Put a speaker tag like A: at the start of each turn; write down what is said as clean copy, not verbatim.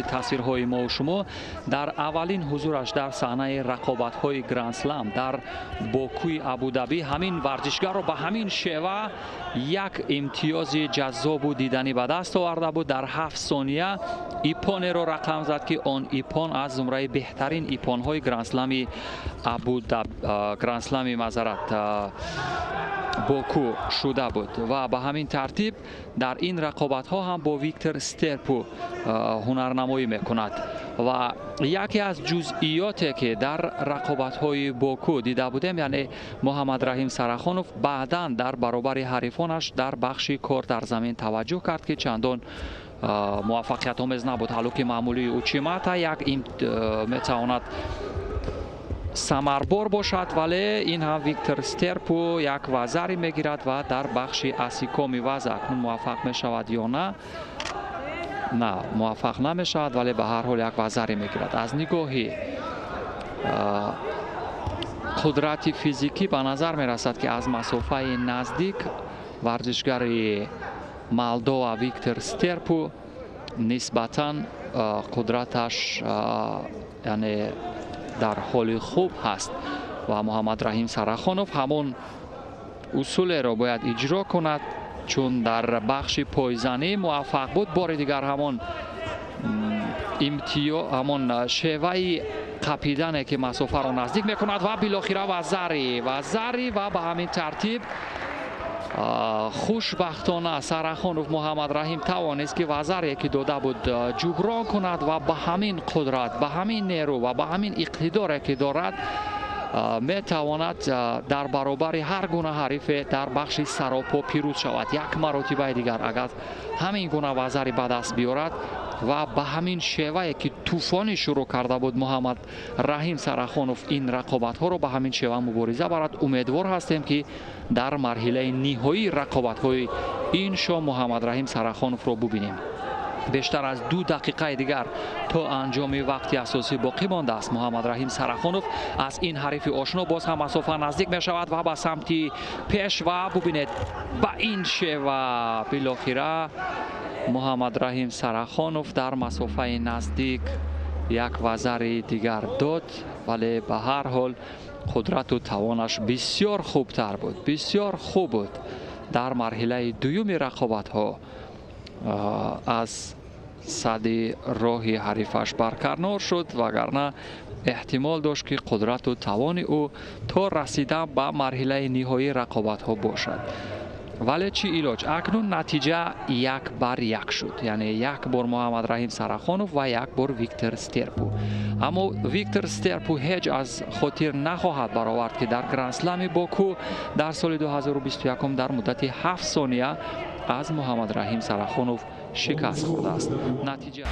A: تاثیرهای ما و شما در اولین حضورش در صحنه رقابت‌های گرند اسلم در باکوی ابودبی همین ورزشگر رو به همین شیوه یک امتیاز جذاب و دیدنی به دست آورده بود. در 7 ثانیه ایپان رو رقم زد که آن ایپان از زمره بهترین ایپان‌های گرند اسلم گرند اسلم باکو شده بود و به همین ترتیب در این رقابت ها هم با ویکتور سترپو هنرنمایی میکند و یکی از جزئیاتی که در رقابت های باکو دیده بودیم، یعنی محمد رحیم سرخانوف بعداً در برابر حریفانش در بخش کار در زمین توجه کرد که چندان موفقیت آمیز نبود. حالا که معمولی اوچیماتا یک میتواند ثمربار باشد، ولی این هم ویکتور سترپو یک وزری میگیرد و در بخش اسیکومی وز اکنون موفق می شود یا نه موفق نمی شود، ولی به هر حال یک وزری میگیرد. از نگاهی قدرت فیزیکی به نظر می رسد که از مسافه نزدیک ورزشگر مالدوا ویکتور سترپو نسبتاً قدرتش یعنی در حال خوب هست و محمد رحیم سرخانوف همون اصول را باید اجرا کند، چون در بخش پایزنی موفق بود. بار دیگر همون همون شیوه قپیدن که مسافه را نزدیک میکند و بالاخره وزری و به همین ترتیب خوشبختانه سرخانوف محمد رحیم توانست که وزری که داده بود جبران کند و به همین قدرت، به همین نیرو و به همین اقتداری که دارد می تواند در برابر هر گونه حریف در بخش سراپا پیروز شود. یک مرتبه دیگر اگر همین گونه وزری به دست بیارد و به همین شیوه که طوفانی شروع کرده بود محمد رحیم سرخانوف این رقابت ها رو به همین شیوه مبارزه برد، امیدوار هستیم که در مرحله نهایی رقابت های این شام محمد رحیم سرخانوف رو ببینیم. بیشتر از 2 دقیقه دیگر تا انجام وقتی اساسی باقی مانده است. محمد رحیم سرخانوف از این حریف آشنا باز هم مسافه نزدیک می شود و به سمت پیش و ببینید با این شیوه بالاخره محمد رحیم سرخانوف در مسافه نزدیک یک وزر دیگر داد، ولی به هر حال قدرت و توانش بسیار خوبتر بود، بسیار خوب بود. در مرحله دوم رقابت ها از صد راه حریفش برکنار شد، وگرنه احتمال داشت که قدرت و توان او تا رسیدن به مرحله نهایی رقابت ها باشد. ولی چی علاج؟ اکنون نتیجه 1-1 شد، یعنی یک بار محمد رحیم سرخانوف و یک بار ویکتور سترپو. اما ویکتور سترپو هیچ از خاطر نخواهد برآورد که در گرند اسلم باکو در سال 2021 در مدت 7 ثانیه از محمد رحیم سرخانوف شکست خورده است. نتیجه